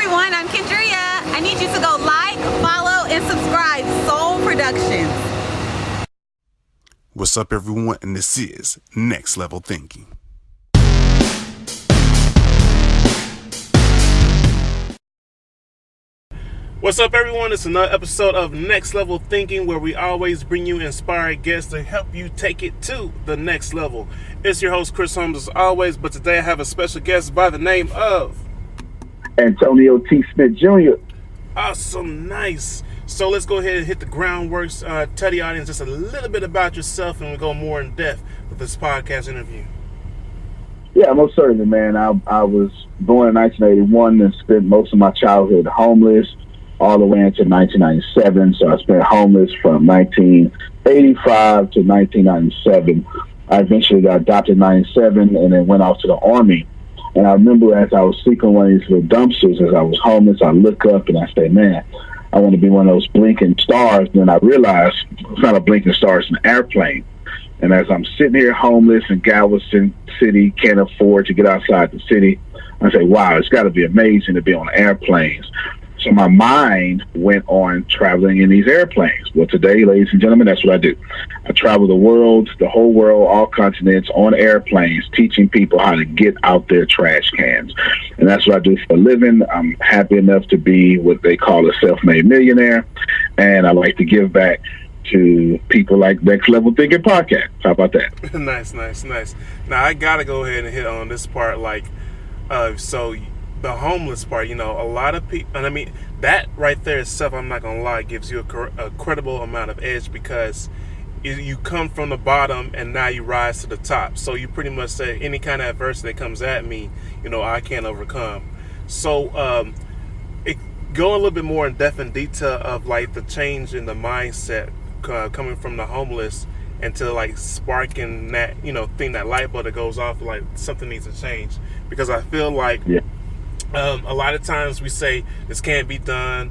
everyone, I'm Kendria. I need you to go like, follow, and subscribe Soul Productions. What's up, everyone? And this is Next Level Thinking. What's up, everyone? It's another episode of Next Level Thinking, where we always bring you inspired guests to help you take it to the next level. It's your host, Chris Holmes, as always, but today I have a special guest by the name of Antonio T. Smith Jr. Awesome, nice. So let's go ahead and hit the groundwork. Tell the audience just a little bit about yourself, and we'll go more in depth with this podcast interview. Yeah, most certainly, man. I was born in 1981 and spent most of my childhood homeless all the way into 1997. So I spent homeless from 1985 to 1997. I eventually got adopted in 97 and then went off to the Army. And I remember as I was sleeping one of these little dumpsters, as I was homeless, I look up and I say, man, I want to be one of those blinking stars. And then I realized it's not a blinking star, it's an airplane. And as I'm sitting here homeless in Galveston City, can't afford to get outside the city, I say, wow, it's got to be amazing to be on airplanes. So my mind went on traveling in these airplanes. Well, today, ladies and gentlemen, that's what I do. I travel the world, the whole world, all continents on airplanes, teaching people how to get out their trash cans. And that's what I do for a living. I'm happy enough to be what they call a self-made millionaire. And I like to give back to people like Next Level Thinking Podcast. How about that? Nice. Now, I got to go ahead and hit on this part, so the homeless part, a lot of people, and I mean, that right there itself, I'm not going to lie, gives you a credible amount of edge, because you come from the bottom and now you rise to the top. So you pretty much say any kind of adversity that comes at me, I can't overcome. So go a little bit more in depth and detail of like the change in the mindset coming from the homeless into like sparking that, thing, that light bulb that goes off, like something needs to change. Because I feel like a lot of times we say this can't be done.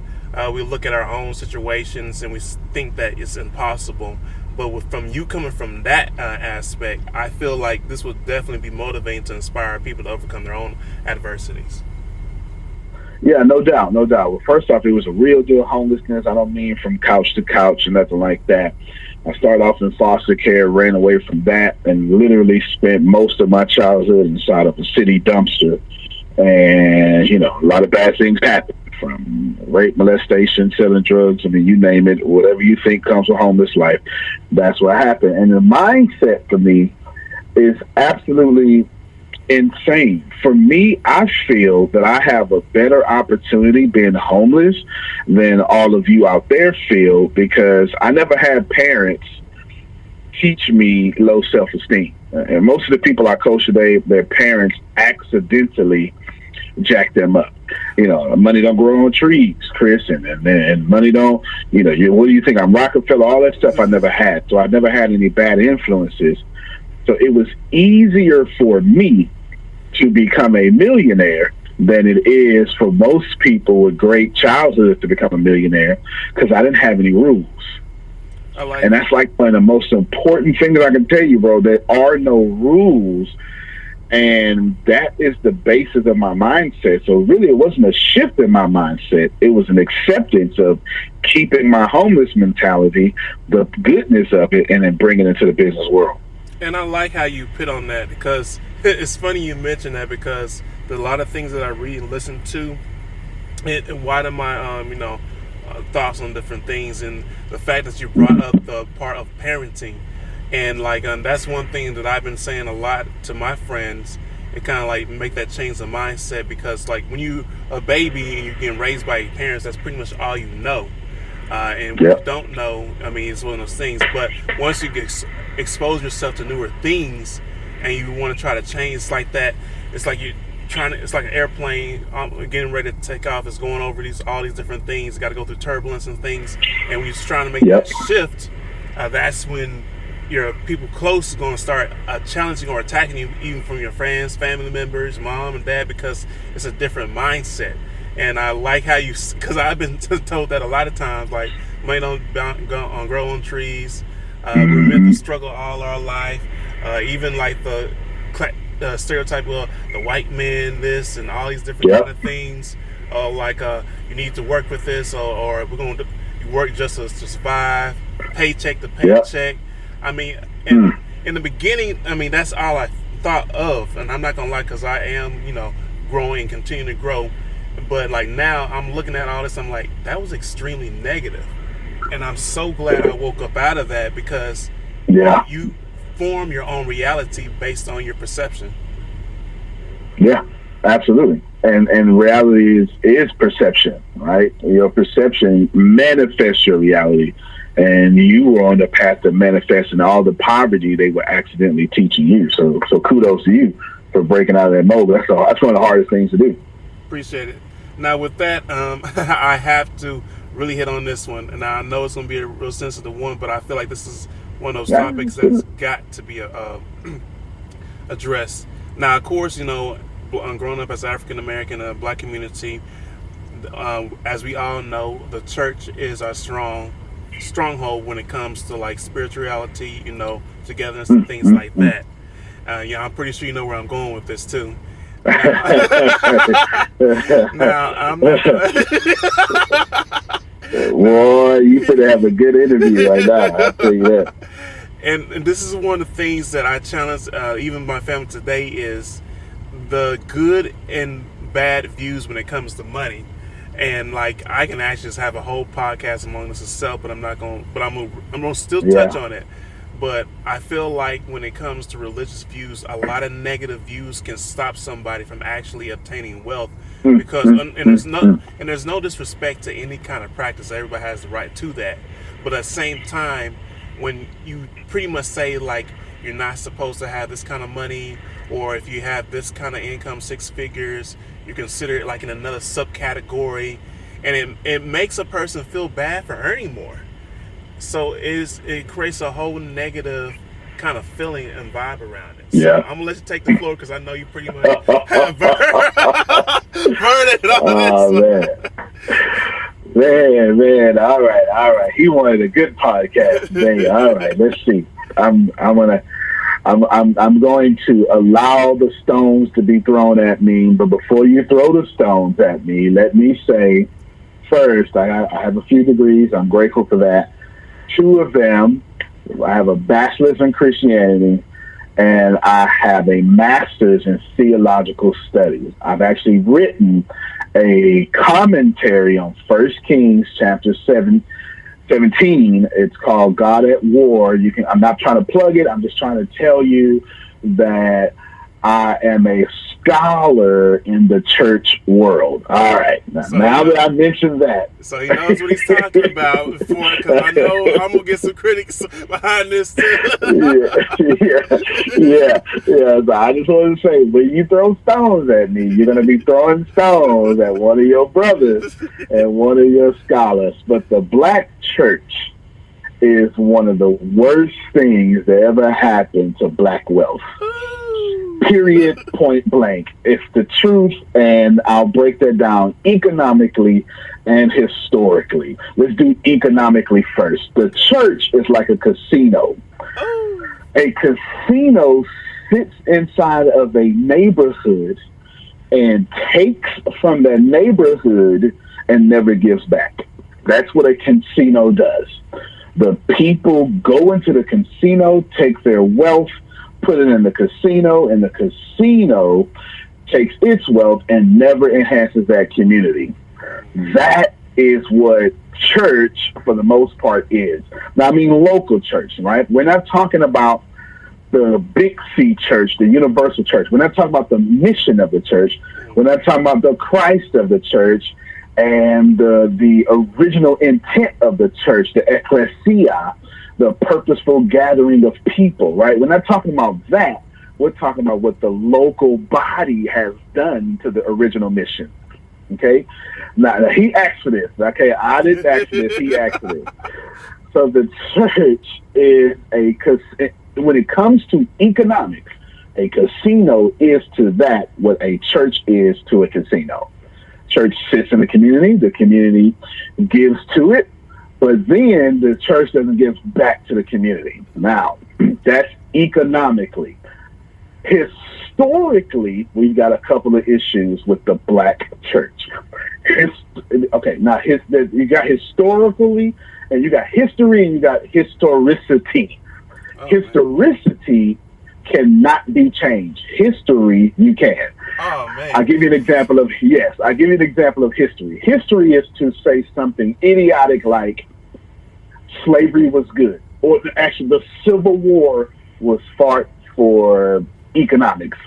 We look at our own situations and we think that it's impossible. But from you coming from that aspect, I feel like this would definitely be motivating to inspire people to overcome their own adversities. Yeah, no doubt. Well, first off, it was a real deal homelessness. I don't mean from couch to couch and nothing like that. I started off in foster care, ran away from that, and literally spent most of my childhood inside of a city dumpster. And, a lot of bad things happen, from rape, molestation, selling drugs. I mean, you name it, whatever you think comes with homeless life, that's what happened. And the mindset for me is absolutely insane. For me, I feel that I have a better opportunity being homeless than all of you out there feel, because I never had parents teach me low self-esteem. And most of the people I coach today, their parents accidentally jack them up. Money don't grow on trees, Chris, and money don't, what do you think? I'm Rockefeller, all that stuff I never had. So I never had any bad influences. So it was easier for me to become a millionaire than it is for most people with great childhood to become a millionaire, because I didn't have any rules. And that's like one of the most important things that I can tell you, bro. There are no rules. And that is the basis of my mindset. So really, it wasn't a shift in my mindset. It was an acceptance of keeping my homeless mentality, the goodness of it, and then bringing it into the business world. And I like how you put on that, because it's funny you mention that, because a lot of things that I read and listen to, and widen my, thoughts on different things, and the fact that you brought up the part of parenting. And that's one thing that I've been saying a lot to my friends, and kind of like make that change the mindset, because like when you a baby and you're getting raised by your parents, that's pretty much all you know. And when you don't know, I mean, it's one of those things. But once you expose yourself to newer things and you want to try to change, it's like that. It's like you're trying to. It's like an airplane getting ready to take off. It's going over all these different things. Got to go through turbulence and things. And when you're trying to make that shift, that's when your people close is going to start challenging or attacking you, even from your friends, family members, mom and dad, because it's a different mindset. And I like how you, because I've been told that a lot of times, like, money don't grow on trees. We're meant to struggle all our life. Even like the stereotype, well, the white man, this and all these different kind of things. Like you need to work with this, or we're going to work just to survive, paycheck to paycheck. I mean, and in the beginning, I mean, that's all I thought of, and I'm not gonna lie, because I am, growing and continue to grow. But like now, I'm looking at all this, I'm like, that was extremely negative, and I'm so glad I woke up out of that, because you form your own reality based on your perception. Yeah, absolutely. And reality is perception, right? Your perception manifests your reality, and you were on the path to manifesting all the poverty they were accidentally teaching you. So kudos to you for breaking out of that mold. That's one of the hardest things to do. Appreciate it. Now with that, I have to really hit on this one, and I know it's going to be a real sensitive one, but I feel like this is one of those topics that's got to be addressed. Now, of course, growing up as African American in a black community, as we all know, the church is our stronghold when it comes to like spirituality, togetherness and things like that. I'm pretty sure you know where I'm going with this too. Now I'm not boy, you should have a good interview right now, I'll tell you that. And this is one of the things that I challenge even my family today is the good and bad views when it comes to money. And like I can actually just have a whole podcast among this itself, but I'm gonna still touch on it. But I feel like when it comes to religious views, a lot of negative views can stop somebody from actually obtaining wealth, because there's no disrespect to any kind of practice. Everybody has the right to that. But at the same time, when you pretty much say like you're not supposed to have this kind of money, or if you have this kind of income, 6 figures, you consider it like in another subcategory, and it makes a person feel bad for earning more. So it creates a whole negative kind of feeling and vibe around it. So I'm gonna let you take the floor, because I know you pretty much have heard it on this. Man, all right. He wanted a good podcast. Man, all right, let's see. I'm going to allow the stones to be thrown at me, but before you throw the stones at me, let me say first, I have a few degrees. I'm grateful for that. 2 of them, I have a bachelor's in Christianity, and I have a master's in theological studies. I've actually written a commentary on 1 Kings chapter 17. It's called God at War. I'm not trying to plug it. I'm just trying to tell you that I am a scholar in the church world. All right. Now that I mentioned that. So he knows what he's talking about, because I know I'm going to get some critics behind this too. Yeah. So I just want to say, when you throw stones at me, you're going to be throwing stones at one of your brothers and one of your scholars. But the black church is one of the worst things that ever happened to black wealth. Period, point blank. It's the truth, and I'll break that down economically and historically. Let's do economically first. The church is like a casino. A casino sits inside of a neighborhood and takes from that neighborhood and never gives back. That's what a casino does. The people go into the casino, take their wealth, put it in the casino, and the casino takes its wealth and never enhances that community. That is what church, for the most part, is. Now, I mean local church, right? We're not talking about the big C church, the universal church. We're not talking about the mission of the church. We're not talking about the Christ of the church and the original intent of the church, the ecclesia, the purposeful gathering of people, right? We're not talking about that. We're talking about what the local body has done to the original mission, okay? Now, he asked for this, okay? I didn't ask for this. He asked for this. So the church is when it comes to economics, a casino is to that what a church is to a casino. Church sits in the community gives to it, but then the church doesn't give back to the community. Now, that's economically. historically, we've got a couple of issues with the black church. You got historically, and you got history, and you got historicity. Okay. Historicity cannot be changed. History, you can. Oh man. I'll give you an example of history. History is to say something idiotic like slavery was good, or actually the Civil War was fought for economics.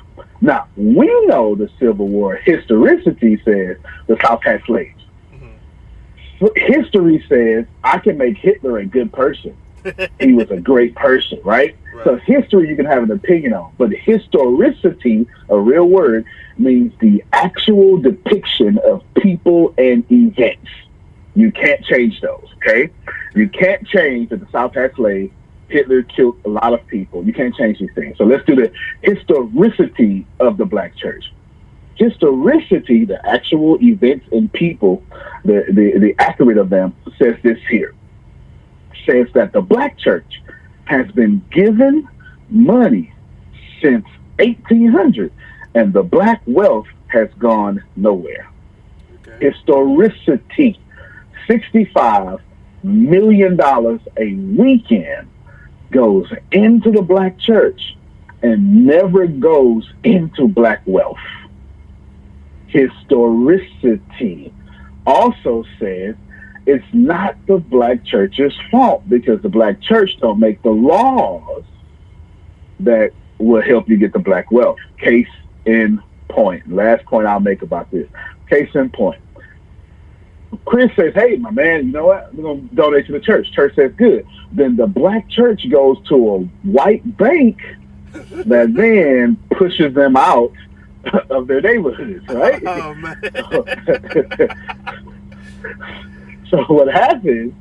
Now, we know the Civil War, historicity says the South had slaves. Mm-hmm. History says I can make Hitler a good person. He was a great person, right? So history you can have an opinion on, but historicity, a real word, means the actual depiction of people and events. You can't change those, okay? You can't change that the South had slaves. Hitler killed a lot of people. You can't change these things. So let's do the historicity of the black church. Historicity, the actual events and people, the accurate of them, says this here. Says that the black church has been given money since 1800, and the black wealth has gone nowhere. Okay. Historicity, $65 million a weekend goes into the black church and never goes into black wealth. Historicity also says it's not the black church's fault because the black church don't make the laws that will help you get the black wealth. Case in point. Last point I'll make about this. Case in point. Chris says, hey, my man, you know what? We're going to donate to the church. Church says, good. Then the black church goes to a white bank that then pushes them out of their neighborhoods, right? Oh, man. So what happens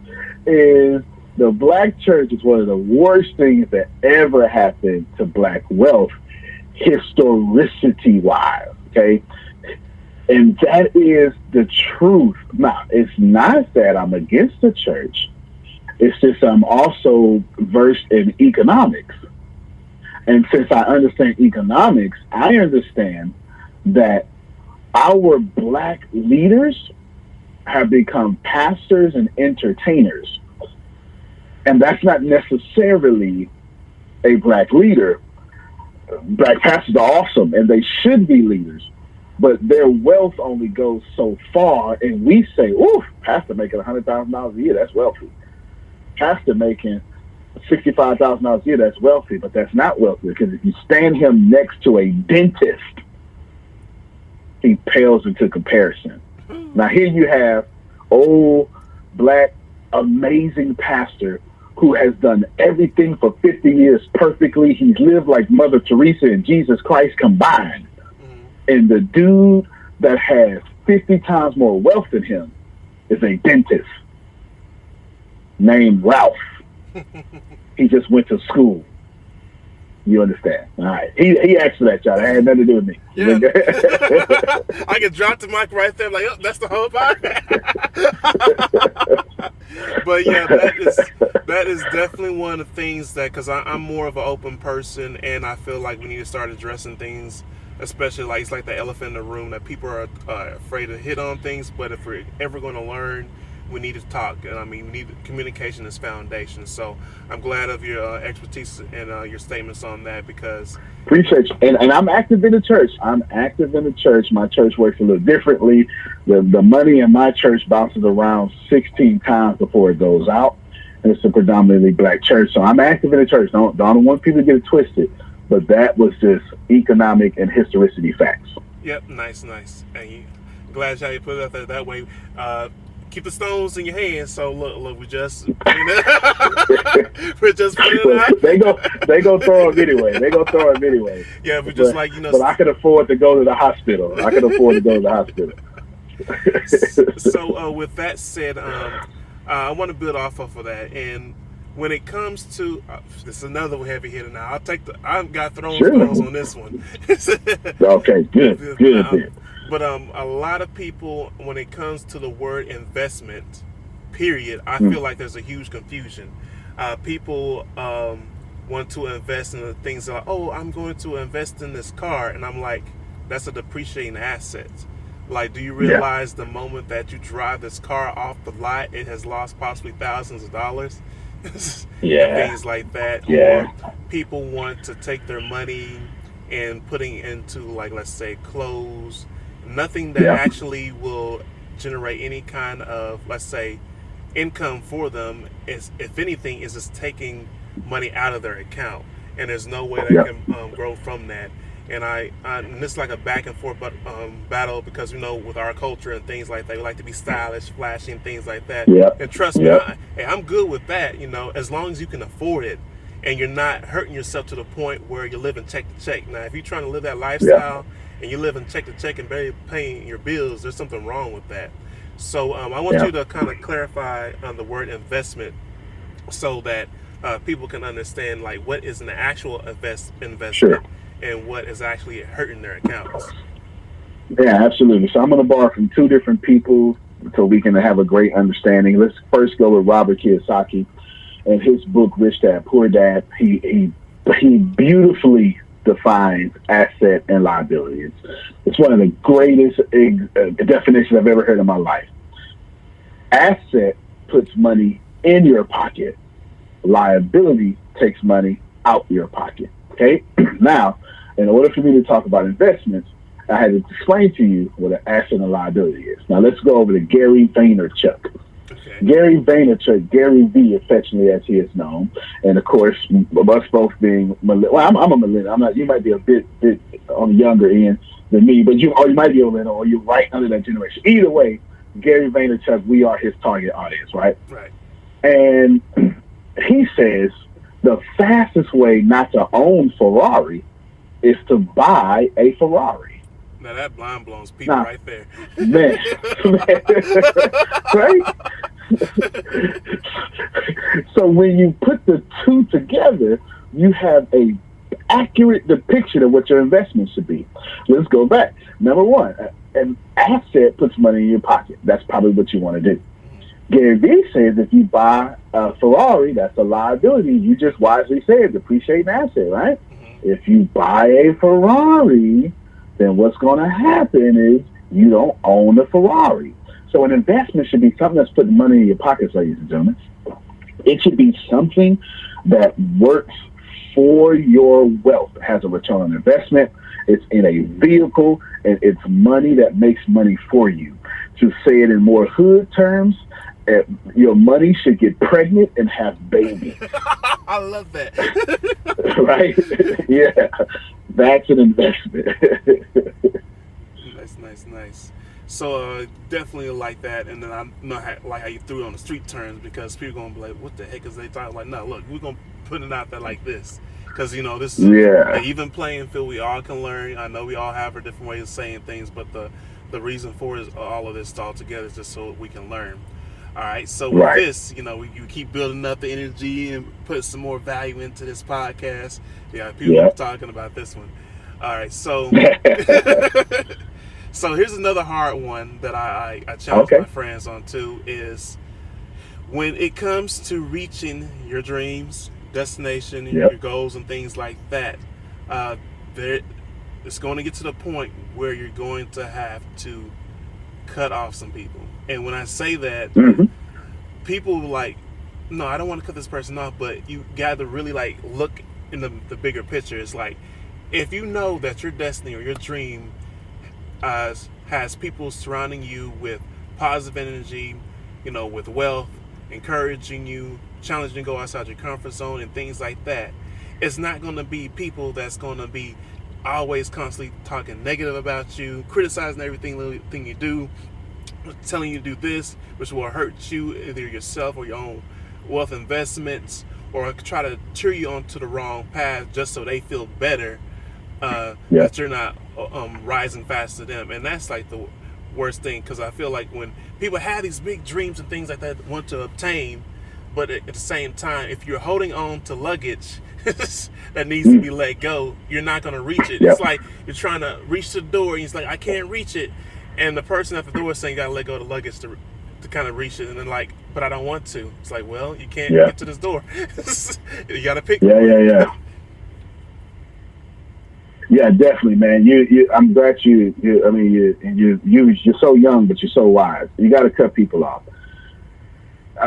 is the black church is one of the worst things that ever happened to black wealth, historicity-wise, okay? And that is the truth. Now, it's not that I'm against the church. It's just I'm also versed in economics. And since I understand economics, I understand that our black leaders have become pastors and entertainers. And that's not necessarily a black leader. Black pastors are awesome, and they should be leaders. But their wealth only goes so far, and we say, ooh, pastor making $100,000 a year, that's wealthy. Pastor making $65,000 a year, that's wealthy, but that's not wealthy, because if you stand him next to a dentist, he pales into comparison. Now here you have old, black, amazing pastor who has done everything for 50 years perfectly. He's lived like Mother Teresa and Jesus Christ combined. And the dude that has 50 times more wealth than him is a dentist named Ralph. He just went to school. You understand? All right. He asked for that, y'all. It had nothing to do with me. Yeah. I can drop the mic right there, like, oh, that's the whole podcast. But yeah, that is definitely one of the things that, because I'm more of an open person, and I feel like we need to start addressing things, especially like it's like the elephant in the room that people are afraid to hit on things. But if we're ever going to learn, we need to talk. And I mean, we need communication as foundation. So I'm glad of your expertise and your statements on that, because appreciate you. And I'm active in the church. My church works a little differently. The money in my church bounces around 16 times before it goes out. And it's a predominantly black church. So I'm active in the church. Don't want people to get it twisted. But that was just economic and historicity facts. Yep, nice. And glad how you put it out there that way. Keep the stones in your hands. So look, we're just putting it out. They go throw them anyway. Yeah, we're just like, But I can afford to go to the hospital. So with that said, I want to build off of that. And when it comes to this is another heavy hitter now. I've got thrown stones on this one. Okay, good. But a lot of people, when it comes to the word investment, period, I feel like there's a huge confusion. People, want to invest in the things like, oh, I'm going to invest in this car, and I'm like, that's a depreciating asset. Like, do you realize the moment that you drive this car off the lot, it has lost possibly thousands of dollars? And things like that. Or people want to take their money and putting into, like, let's say clothes, nothing that actually will generate any kind of, let's say, income for them. Is, if anything, is just taking money out of their account, and there's no way they can grow from that. And and it's like a back and forth battle, because, you know, with our culture and things like that, we like to be stylish, flashy, and things like that. And trust me, I'm good with that, you know, as long as you can afford it and you're not hurting yourself to the point where you're living check to check. Now, if you're trying to live that lifestyle and you're living check to check and barely paying your bills, there's something wrong with that. So I want you to kind of clarify the word investment, so that people can understand, like, what is an actual investment and what is actually hurting their accounts. Yeah, absolutely. So I'm going to borrow from two different people so we can have a great understanding. Let's first go with Robert Kiyosaki and his book, Rich Dad, Poor Dad. He beautifully defines asset and liability. It's one of the greatest definitions I've ever heard in my life. Asset puts money in your pocket. Liability takes money out your pocket. Okay? Now, in order for me to talk about investments, I had to explain to you what an asset and liability is. Now, let's go over to Gary Vaynerchuk. Okay. Gary Vaynerchuk, Gary V, affectionately as he is known, and of course, us both being millennial. Well, I'm a millennial. I'm not. You might be a bit on the younger end than me, but you might be a millennial, or you're right under that generation. Either way, Gary Vaynerchuk, we are his target audience, right? Right. And he says the fastest way not to own Ferrari is to buy a Ferrari. Now that blind blows people right there. Man. Right? So when you put the two together, you have a accurate depiction of what your investment should be. Let's go back. Number one, an asset puts money in your pocket. That's probably what you want to do. Gary Vee says if you buy a Ferrari, that's a liability. You just wisely said depreciate an asset, right? If you buy a Ferrari, then what's going to happen is you don't own the Ferrari. So an investment should be something that's putting money in your pockets, ladies and gentlemen. It should be something that works for your wealth. It has a return on investment. It's in a vehicle, and it's money that makes money for you. To say it in more hood terms, your money should get pregnant and have babies. I love that. Right? Yeah. That's an investment. Nice. So definitely like that. And then I know like how you threw it on the street terms, because people are going to be like, what the heck is they talking? Like, no, look, we're going to put it out there like this. Because, you know, this is an even playing field. We all can learn. I know we all have our different ways of saying things, but the reason for is all of this all together is just so we can learn. All right, so with this, you know, you keep building up the energy and put some more value into this podcast. Yeah, people are talking about this one. All right, so so here's another hard one that I challenge my friends on too, is when it comes to reaching your dreams, destination, your goals and things like that, it's going to get to the point where you're going to have to cut off some people. And when I say that, people like, no, I don't want to cut this person off, but you got to really like look in the bigger picture. It's like, if you know that your destiny or your dream has people surrounding you with positive energy, you know, with wealth, encouraging you, challenging you to go outside your comfort zone and things like that, it's not going to be people that's going to be always constantly talking negative about you, criticizing everything you do, telling you to do this, which will hurt you, either yourself or your own wealth investments, or try to cheer you onto the wrong path just so they feel better that you're not rising fast to them. And that's like the worst thing, because I feel like when people have these big dreams and things like that want to obtain, but at the same time, if you're holding on to luggage that needs to be let go, you're not going to reach it. It's like you're trying to reach the door and it's like, I can't reach it. And the person at the door is saying you got to let go of the luggage to to kind of reach it, and then like, but I don't want to. It's like, well, you can't Yeah. get to this door. You got to pick. Yeah. Yeah, definitely, man. I'm glad you're so young, but you're so wise. You got to cut people off.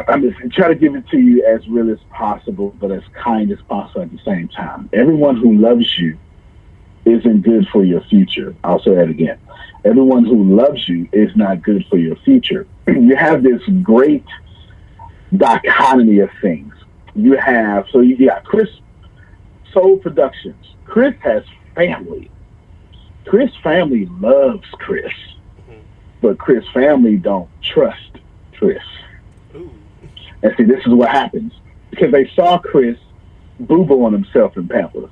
I'm just try to give it to you as real as possible, but as kind as possible at the same time. Everyone who loves you isn't good for your future. I'll say that again. Everyone who loves you is not good for your future. You have this great dichotomy of things. You got Chris Soul Productions. Chris has family. Chris family loves Chris, but Chris family don't trust Chris. Ooh. And see, this is what happens because they saw Chris boo-boo on himself in Pampers,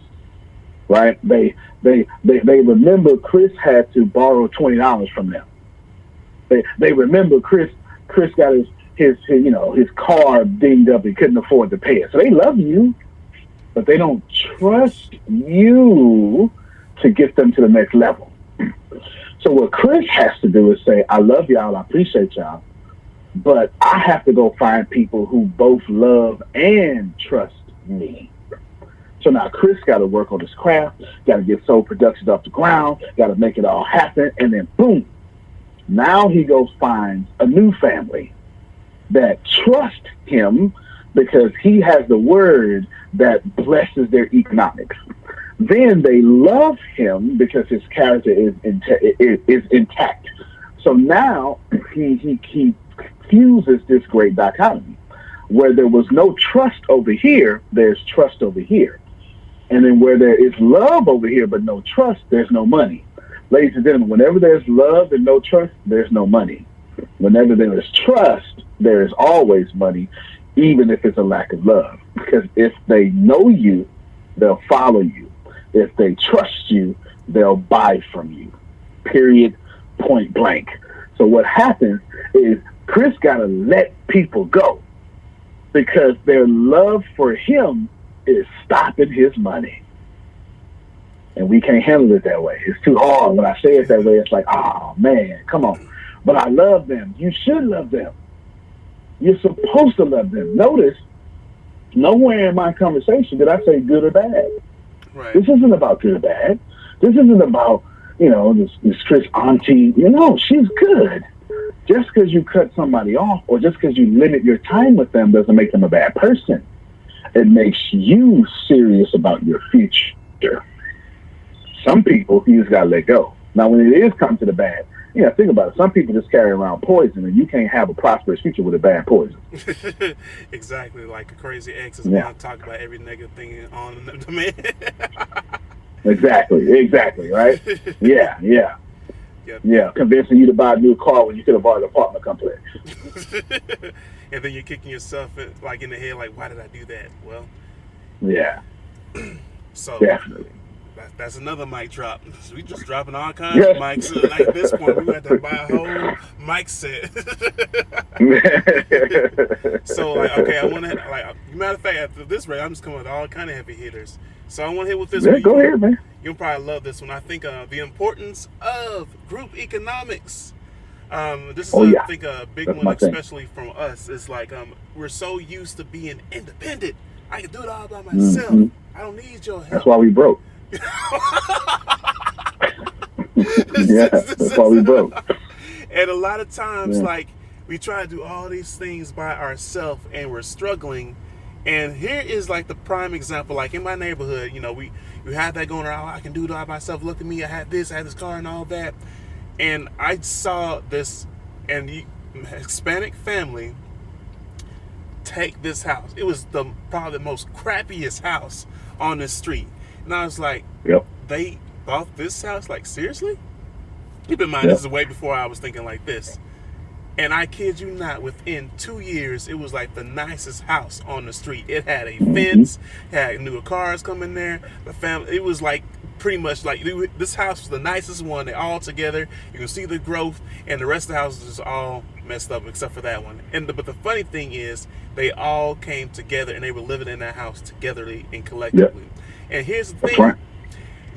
right? They remember Chris had to borrow $20 from them. They remember Chris got his car dinged up and couldn't afford to pay it. So they love you, but they don't trust you to get them to the next level. So what Chris has to do is say, I love y'all, I appreciate y'all, but I have to go find people who both love and trust me. So now Chris got to work on his craft, got to get Soul Productions off the ground, got to make it all happen, and then boom, now he goes finds a new family that trust him because he has the word that blesses their economics. Then they love him because his character is intact. So now he fuses this great dichotomy. Where there was no trust over here, there's trust over here. And then where there is love over here but no trust, there's no money. Ladies and gentlemen, whenever there's love and no trust, there's no money. Whenever there is trust, there is always money, even if it's a lack of love. Because if they know you, they'll follow you. If they trust you, they'll buy from you. Period. Point blank. So what happens is Chris got to let people go because their love for him is stopping his money. And we can't handle it that way. It's too hard. When I say it that way, it's like, oh, man, come on. But I love them. You should love them. You're supposed to love them. Notice, nowhere in my conversation did I say good or bad. Right. This isn't about good or bad. This isn't about, this Chris auntie. She's good. Just because you cut somebody off or just because you limit your time with them doesn't make them a bad person. It makes you serious about your future. Some people, you just got to let go. Now, when it is come to the bad, think about it. Some people just carry around poison, and you can't have a prosperous future with a bad poison. Exactly. Like a crazy ex is going to talk about every negative thing on the man. Exactly, right? Yeah. Convincing you to buy a new car when you could have bought an apartment complex. And then you're kicking yourself in the head, like, why did I do that? Well, yeah. So definitely. That's another mic drop. We just dropping all kinds of mics. Like at this point, we got to buy a whole mic set. So, okay, I want to, matter of fact, after this rate, I'm just coming with all kind of heavy hitters. So I want to hit with this one. Go ahead, man. You'll probably love this one. I think the importance of group economics. This is, I think, a big one, especially from us. Is we're so used to being independent. I can do it all by myself. Mm-hmm. I don't need your help. That's why we broke. That's why we broke. And a lot of times, we try to do all these things by ourselves, and we're struggling. And here is the prime example. In my neighborhood, we have that going around. I can do it all by myself. Look at me. I had this car and all that. And I saw this and the Hispanic family take this house. It was probably the most crappiest house on the street. And I was like, yep. They bought this house? Seriously? Keep in mind, This is way before I was thinking like this. And I kid you not, within 2 years, it was the nicest house on the street. It had a fence, had newer cars coming there. The family, it was pretty much this house was the nicest one. They all together. You can see the growth, and the rest of the house is all messed up except for that one. But the funny thing is, they all came together and they were living in that house togetherly and collectively. Yep. And here's the thing: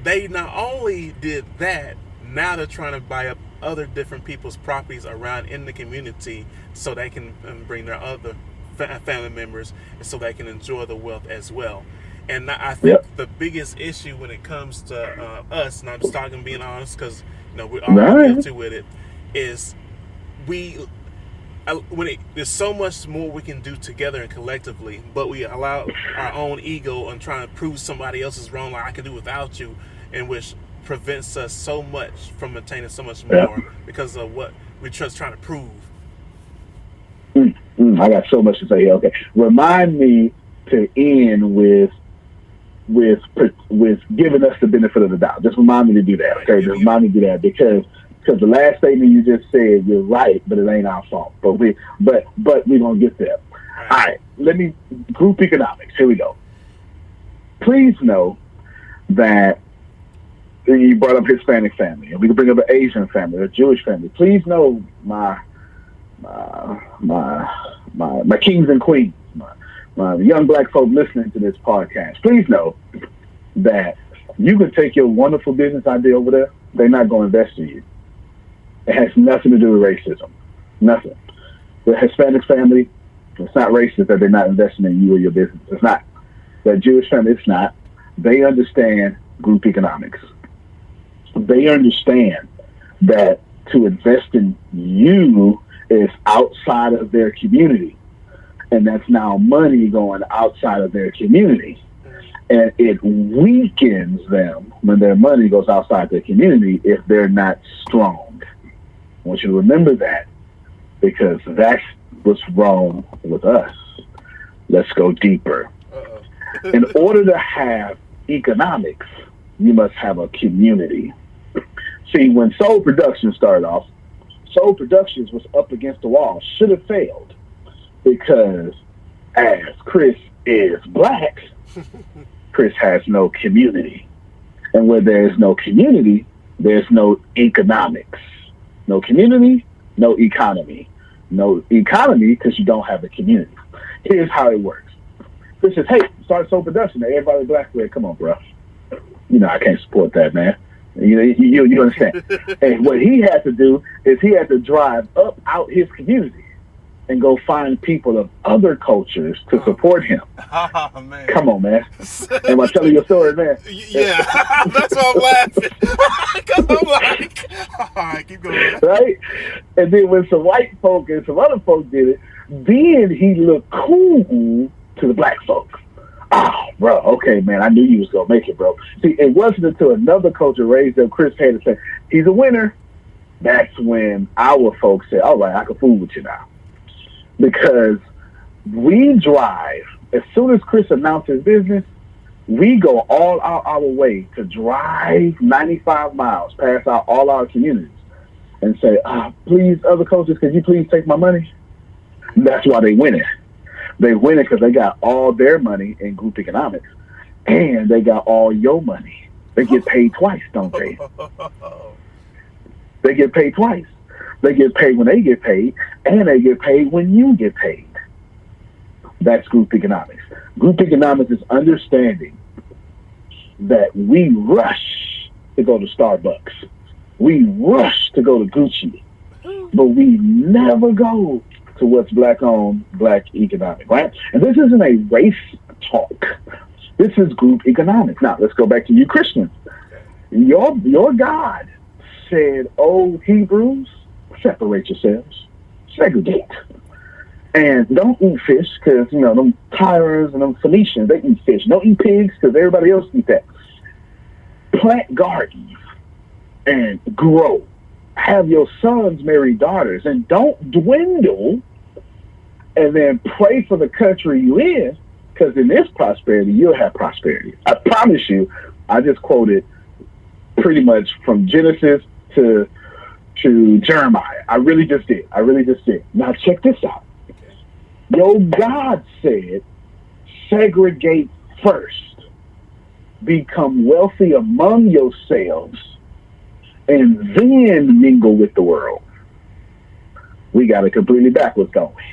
they not only did that, now they're trying to buy up other different people's properties around in the community so they can bring their other family members and so they can enjoy the wealth as well. And I think the biggest issue when it comes to us, and I'm just talking being honest because we're all guilty with it, is there's so much more we can do together and collectively, but we allow our own ego and trying to prove somebody else is wrong, like I can do without you, and which prevents us so much from attaining so much more because of what we're just trying to prove. I got so much to say. Okay, remind me to end with giving us the benefit of the doubt. Just remind me to do that. Okay, just remind me to do that because the last statement you just said, you're right, but it ain't our fault. But we're gonna get there. All right, group economics. Here we go. Please know that you brought up Hispanic family, and we can bring up an Asian family, a Jewish family. Please know my kings and queens, my young black folk listening to this podcast. Please know that you can take your wonderful business idea over there. They're not going to invest in you. It has nothing to do with racism. Nothing. The Hispanic family, it's not racist that they're not investing in you or your business. It's not. That Jewish family, it's not. They understand group economics. They understand that to invest in you is outside of their community. And that's now money going outside of their community. And it weakens them when their money goes outside their community if they're not strong. I want you to remember that because that's what's wrong with us. Let's go deeper. In order to have economics, you must have a community. See, when Soul Productions started off, Soul Productions was up against the wall, should have failed, because as Chris is black, Chris has no community. And where there's no community, there's no economics. No community, no economy. No economy because you don't have a community. Here's how it works. Chris says, hey, start Soul Production. Everybody black, come on, bro. I can't support that, man. You understand? And what he had to do is he had to drive up out his community and go find people of other cultures to support him. Oh, man. Come on, man. Am I telling your story, man? Yeah, that's why I'm laughing. Because I'm like, all right, keep going. Right? And then when some white folk and some other folk did it, then he looked cool to the black folk. Oh, bro, okay, man, I knew you was going to make it, bro. See, it wasn't until another culture raised up Chris Hayes and said, he's a winner. That's when our folks said, all right, I can fool with you now. Because we drive, as soon as Chris announced his business, we go all out our way to drive 95 miles past all our communities and say, please, other cultures, could you please take my money? That's why they win it. They win it because they got all their money in group economics, and they got all your money. They get paid twice, don't they? They get paid twice. They get paid when they get paid, and they get paid when you get paid. That's group economics. Group economics is understanding that we rush to go to Starbucks. We rush to go to Gucci, but we never go to what's black-owned, black economic, right? And this isn't a race talk. This is group economics. Now, let's go back to you Christians. Your God said, oh, Hebrews, separate yourselves, segregate. And don't eat fish because, them Tyrans and them Phoenicians, they eat fish. Don't eat pigs because everybody else eats that. Plant gardens and grow. Have your sons marry daughters and don't dwindle, and then pray for the country you in, because in this prosperity, you'll have prosperity. I promise you, I just quoted pretty much from Genesis to Jeremiah. I really just did. Now check this out. Your God said, segregate first, become wealthy among yourselves, and then mingle with the world. We got it completely backwards, don't we?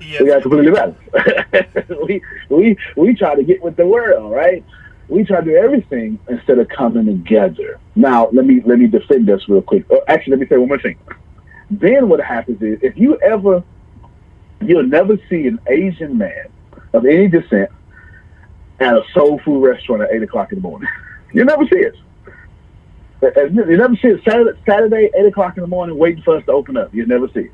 Yes. We got it completely backwards. we try to get with the world, right? We try to do everything instead of coming together. Now, let me defend this real quick. Actually, let me say one more thing. Then what happens is, you'll never see an Asian man of any descent at a soul food restaurant at 8 o'clock in the morning. You'll never see it. You never see it Saturday, 8 o'clock in the morning, waiting for us to open up. You'll never see it.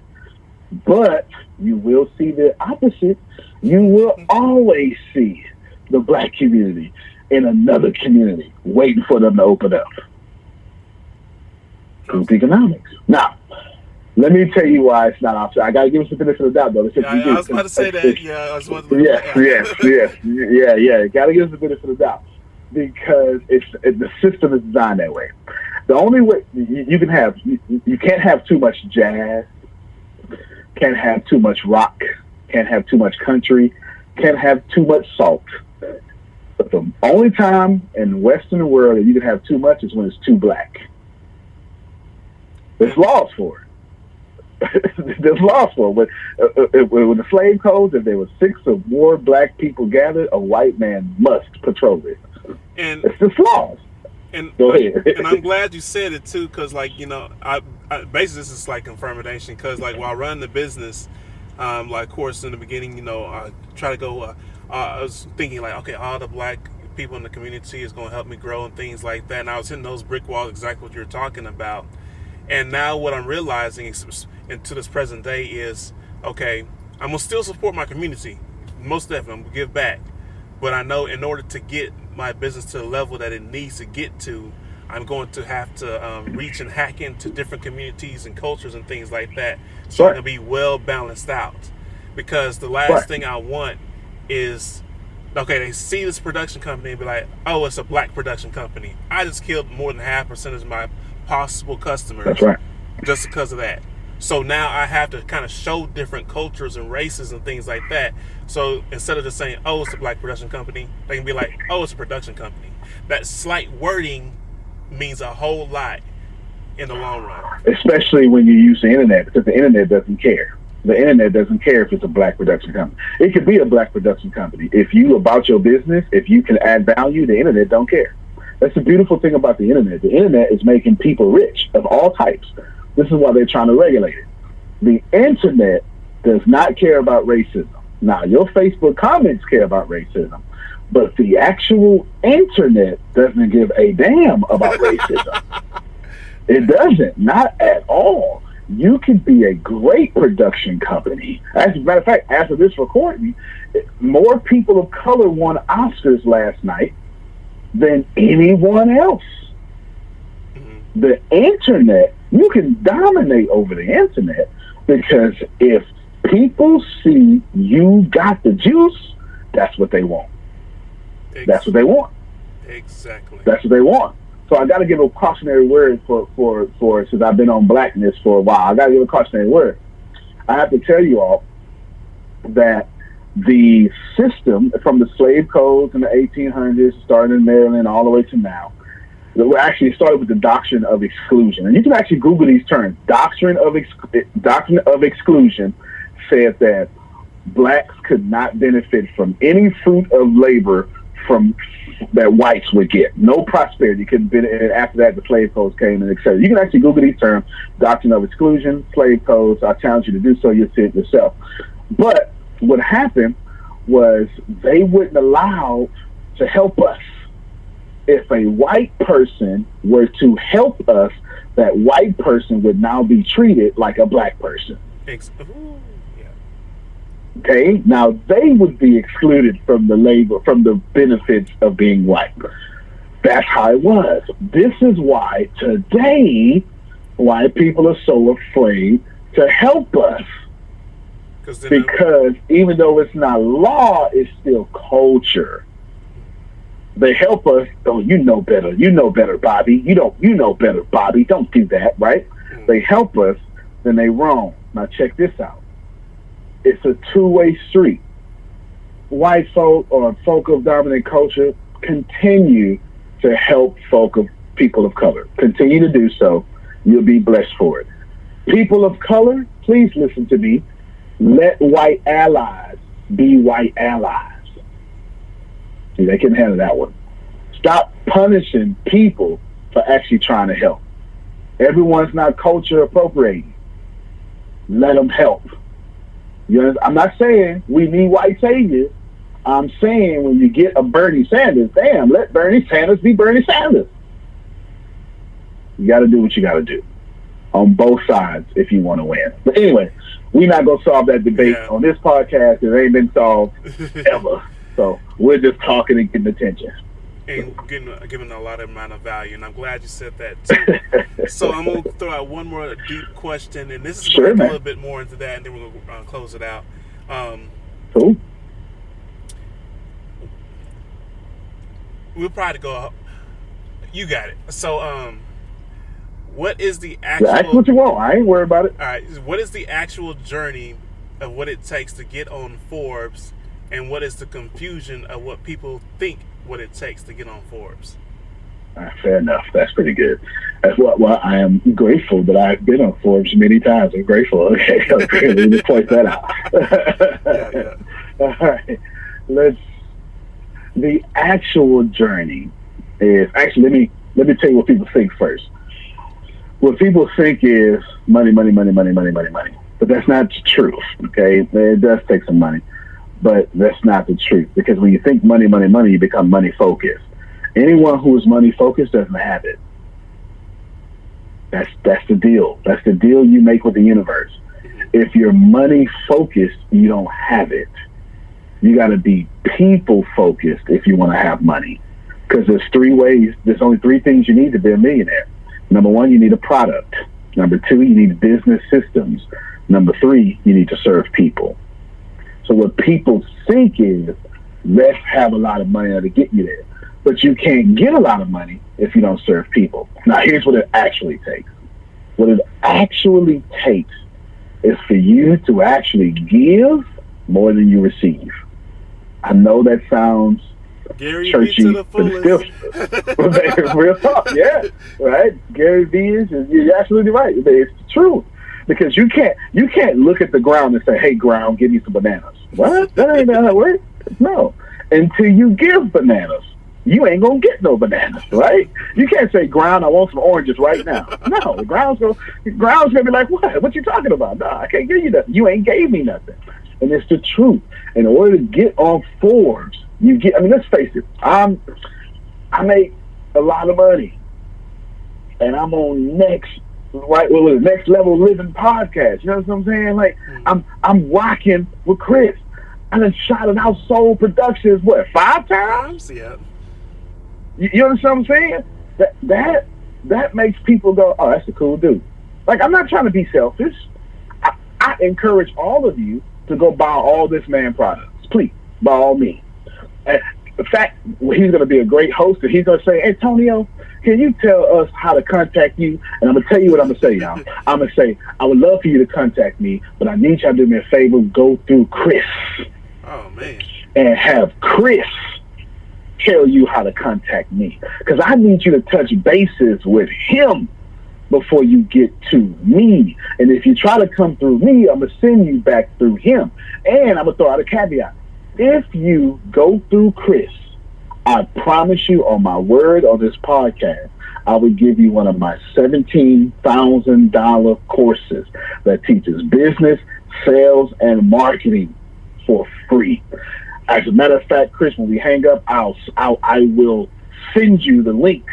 But you will see the opposite. You will always see the black community in another community waiting for them to open up. Group economics. Now, let me tell you why it's not optional. I got to give us the benefit of the doubt, though. I was about to say that. Yeah, I was about to. Yeah. Got to give us the benefit of the doubt because the system is designed that way. The only way you can't have too much jazz, can't have too much rock, can't have too much country, can't have too much salt. But the only time in the Western world that you can have too much is when it's too black. There's laws for it. There's laws for it. When the slave codes, if there were 6 or more black people gathered, a white man must patrol it. And it's just laws. And go ahead. And I'm glad you said it too, because I basically this is like confirmation. Because while running the business, of course in the beginning, I try to go. I was thinking okay, all the black people in the community is going to help me grow and things like that. And I was hitting those brick walls, exactly what you're talking about. And now what I'm realizing and to this present day is, okay, I'm going to still support my community. Most definitely, I'm going to give back. But I know in order to get my business to the level that it needs to get to, I'm going to have to reach and hack into different communities and cultures and things like that. So I'm going to be well balanced out. Because the last thing I want is, okay, they see this production company and be like, oh, it's a black production company. I just killed more than 0.5% of my possible customers. That's right. Just because of that. So now I have to kind of show different cultures and races and things like that. So instead of just saying, oh, it's a black production company, they can be like, oh, it's a production company. That slight wording means a whole lot in the long run. Especially when you use the internet, because the internet doesn't care. The internet doesn't care if it's a black production company. It could be a black production company. If you about your business, if you can add value, the internet don't care. That's the beautiful thing about the internet. The internet is making people rich of all types. This is why they're trying to regulate it. The internet does not care about racism. Now, your Facebook comments care about racism, but the actual internet doesn't give a damn about racism. It doesn't, not at all. You can be a great production company. As a matter of fact, after this recording, more people of color won Oscars last night than anyone else. Mm-hmm. The internet, you can dominate over the internet because if people see you got the juice, that's what they want. That's what they want. Exactly. That's what they want. So I got to give a cautionary word for since I've been on blackness for a while. I got to give a cautionary word. I have to tell you all that the system from the slave codes in the 1800s, starting in Maryland all the way to now, we actually started with the doctrine of exclusion. And you can actually Google these terms. Doctrine of exclusion said that blacks could not benefit from any fruit of labor from that whites would get. No prosperity could benefit. After that, the slave codes came and etc. You can actually Google these terms: doctrine of exclusion, slave codes. I challenge you to do so. You'll see it yourself. But what happened was they wouldn't allow to help us. If a white person were to help us, that white person would now be treated like a black person. Okay, now they would be excluded from the labor, from the benefits of being white. That's how it was. This is why today white people are so afraid to help us. Because even though it's not law, it's still culture. They help us. Oh, you know better. You know better, Bobby. You know better, Bobby. Don't do that, right? Mm-hmm. They help us, then they wrong. Now check this out. It's a two-way street. White folk or folk of dominant culture continue to help people of color. Continue to do so. You'll be blessed for it. People of color, please listen to me. Let white allies be white allies. See, they couldn't handle that one. Stop punishing people for actually trying to help. Everyone's not culture appropriating. Let them help. I'm not saying we need white saviors. I'm saying when you get a Bernie Sanders, damn, let Bernie Sanders be Bernie Sanders. You got to do what you got to do on both sides if you want to win. But anyway, we're not going to solve that debate on this podcast. It ain't been solved ever. So we're just talking and getting attention. And giving a lot of amount of value, and I'm glad you said that too. So I'm going to throw out one more deep question, and this is going to go a little bit more into that, and then we're going to close it out. Cool. We'll probably go. You got it. So, what is the actual? Ask what you want. I ain't worried about it. All right. What is the actual journey of what it takes to get on Forbes, and what is the confusion of what people think what it takes to get on Forbes? Fair enough. That's pretty good. That's what. Well, I am grateful that I've been on Forbes many times. I'm grateful. Okay, let me point that out. All right. The actual journey is actually. Let me tell you what people think first. What people think is money, money, money, money, money, money, money. But that's not the truth. Okay, it does take some money, but that's not the truth. Because when you think money, money, money, you become money focused. Anyone who is money focused doesn't have it. That's the deal. That's the deal you make with the universe. If you're money focused, you don't have it. You got to be people focused if you want to have money. Because there's only three things you need to be a millionaire. Number one, you need a product. Number two, you need business systems. Number three, you need to serve people. So what people think is, let's have a lot of money to get you there. But you can't get a lot of money if you don't serve people. Now, here's what it actually takes. What it actually takes is for you to actually give more than you receive. I know that sounds Gary churchy, to the but it's still real talk. Yeah, right. Gary Vee you're absolutely right. It's the truth, because you can't look at the ground and say, "Hey, ground, give me some bananas." What? That ain't how it works. No, until you give bananas, you ain't gonna get no bananas, right? You can't say, "Ground, I want some oranges right now." No, the ground's gonna be like, "What? What you talking about? No, I can't give you nothing. You ain't gave me nothing." And it's the truth. In order to get on Forbes, let's face it, I make a lot of money, and I'm on next level living podcast. You know what I'm saying? Like, I'm rocking with Chris. I done shot it out Soul Productions 5 times? Yeah. You understand what I'm saying? That makes people go, "Oh, that's a cool dude." Like, I'm not trying to be selfish. I encourage all of you to go buy all this man products. Please, by all means. And in fact, he's going to be a great host, and he's going to say, "Antonio, can you tell us how to contact you?" And I'm going to tell you what I'm going to say, y'all. I'm going to say, "I would love for you to contact me, but I need y'all to do me a favor, go through Chris." Oh, man. And have Chris tell you how to contact me. Because I need you to touch bases with him before you get to me. And if you try to come through me, I'm going to send you back through him. And I'm going to throw out a caveat. If you go through Chris, I promise you on my word on this podcast, I would give you one of my $17,000 courses that teaches business, sales, and marketing for free. As a matter of fact, Chris, when we hang up, I will send you the link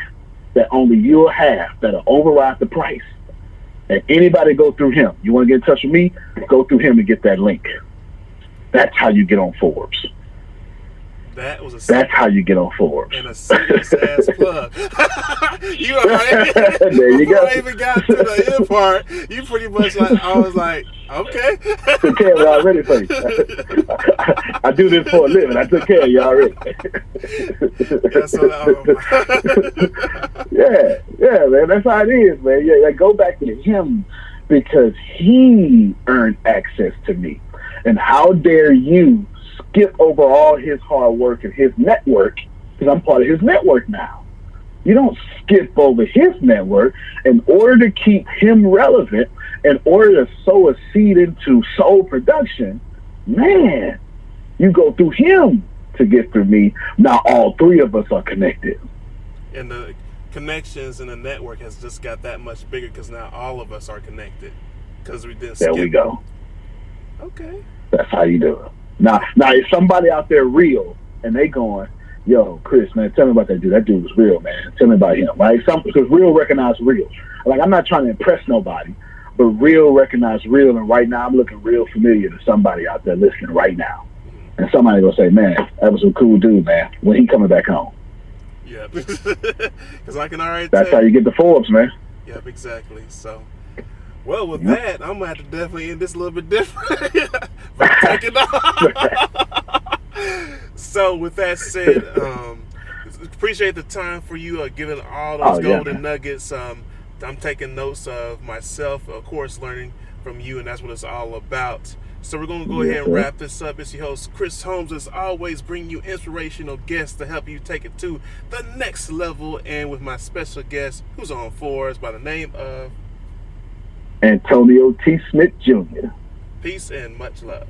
that only you'll have that'll override the price. And anybody go through him. You want to get in touch with me? Go through him and get that link. That's how you get on Forbes. That's how you get on Forbes. And a serious ass plug. You already. There you go. Before I even got to the end part, you pretty much I was like, okay. Took care of it already for you. I do this for a living. I took care of you already. Yeah, man. That's how it is, man. Yeah, go back to him because he earned access to me. And how dare you skip over all his hard work and his network, because I'm part of his network now. You don't skip over his network in order to keep him relevant, in order to sow a seed into Soul Production. Man, you go through him to get through me. Now all three of us are connected. and the connections and the network has just got that much bigger because now all of us are connected because we didn't skip. There we go. Okay. That's how you do it. Now, if somebody out there real and they going, yo, Chris, man, tell me about that dude. That dude was real, man. Tell me about him. Like, because real recognize real. Like, I'm not trying to impress nobody, but real recognize real. And right now, I'm looking real familiar to somebody out there listening right now. And somebody gonna say, man, that was a cool dude, man. When he coming back home? Yeah, because I can already. That's how you get the Forbes, man. Yep, exactly. So, well, with that, I'm gonna have to definitely end this a little bit different. Take it off. So, with that said, appreciate the time for you giving all those golden nuggets. I'm taking notes of myself, of course, learning from you, and that's what it's all about. So we're going to go ahead and wrap this up. It's your host, Chris Holmes, as always, bringing you inspirational guests to help you take it to the next level. And with my special guest, who's on Forbes by the name of Antonio T. Smith Jr. Peace and much love.